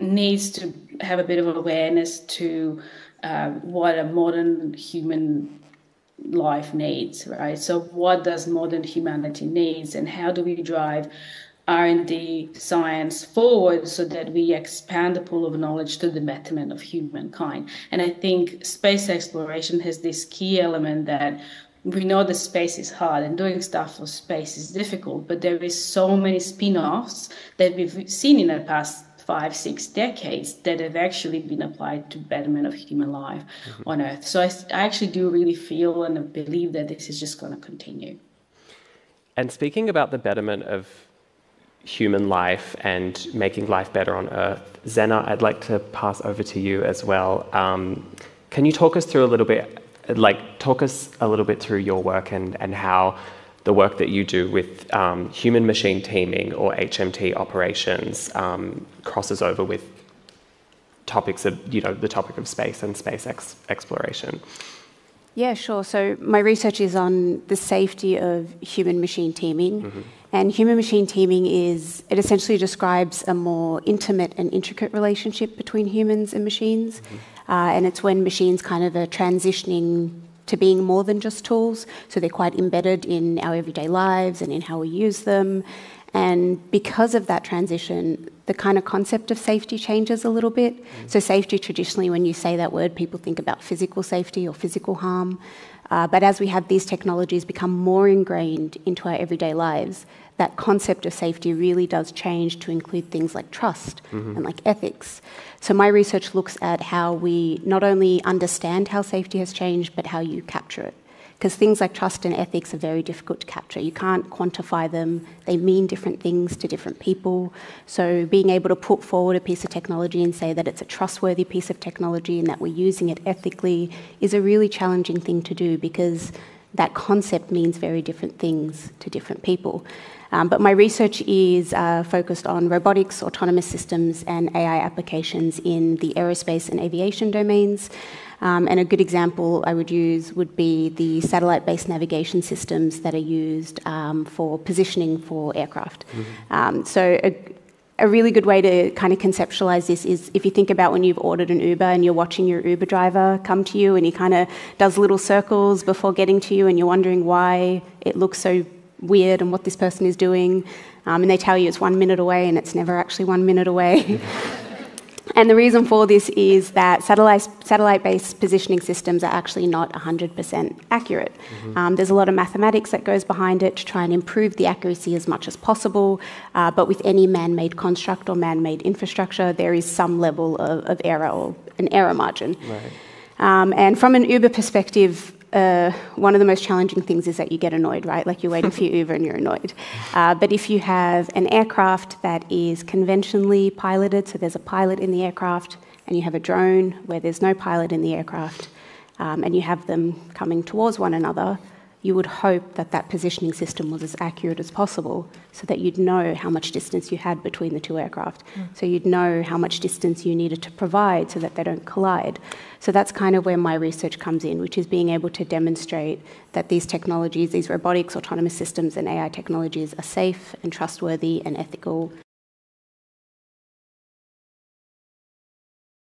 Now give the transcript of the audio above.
needs to have a bit of awareness to what a modern human life needs, right? So what does modern humanity needs, and how do we drive R&D science forward so that we expand the pool of knowledge to the betterment of humankind? And I think space exploration has this key element that we know the space is hard and doing stuff for space is difficult, but there is so many spin-offs that we've seen in the past 5, 6 decades that have actually been applied to betterment of human life on Earth. So I actually do really feel and believe that this is just going to continue. And speaking about the betterment of human life and making life better on Earth, Zena, I'd like to pass over to you as well. Can you talk us through a little bit, through your work and how the work that you do with human-machine teaming, or HMT operations, crosses over with topics of, the topic of space and space exploration? Yeah, sure. So my research is on the safety of human-machine teaming. And human-machine teaming it essentially describes a more intimate and intricate relationship between humans and machines. And it's when machines kind of are transitioning to being more than just tools. So they're quite embedded in our everyday lives and in how we use them. And because of that transition, the kind of concept of safety changes a little bit. So safety, traditionally, when you say that word, people think about physical safety or physical harm. But as we have these technologies become more ingrained into our everyday lives, that concept of safety really does change to include things like trust and like ethics. So my research looks at how we not only understand how safety has changed, but how you capture it. Because things like trust and ethics are very difficult to capture. You can't quantify them. They mean different things to different people. So being able to put forward a piece of technology and say that it's a trustworthy piece of technology and that we're using it ethically is a really challenging thing to do, because that concept means very different things to different people. But my research is focused on robotics, autonomous systems, and AI applications in the aerospace and aviation domains. And a good example I would use would be the satellite-based navigation systems that are used for positioning for aircraft. So a really good way to kind of conceptualize this is if you think about when you've ordered an Uber and you're watching your Uber driver come to you and he kind of does little circles before getting to you and you're wondering why it looks so weird and what this person is doing. And they tell you it's 1 minute away and it's never actually 1 minute away. And the reason for this is that satellite-based positioning systems are actually not 100% accurate. There's a lot of mathematics that goes behind it to try and improve the accuracy as much as possible. But with any man-made construct or man-made infrastructure, there is some level of error or an error margin. And from an Uber perspective, one of the most challenging things is that you get annoyed, right? Like you're waiting for your Uber and you're annoyed. But if you have an aircraft that is conventionally piloted, so there's a pilot in the aircraft, and you have a drone where there's no pilot in the aircraft, and you have them coming towards one another, you would hope that that positioning system was as accurate as possible so that you'd know how much distance you had between the two aircraft. So you'd know how much distance you needed to provide so that they don't collide. So that's kind of where my research comes in, which is being able to demonstrate that these technologies, these robotics, autonomous systems, and AI technologies are safe and trustworthy and ethical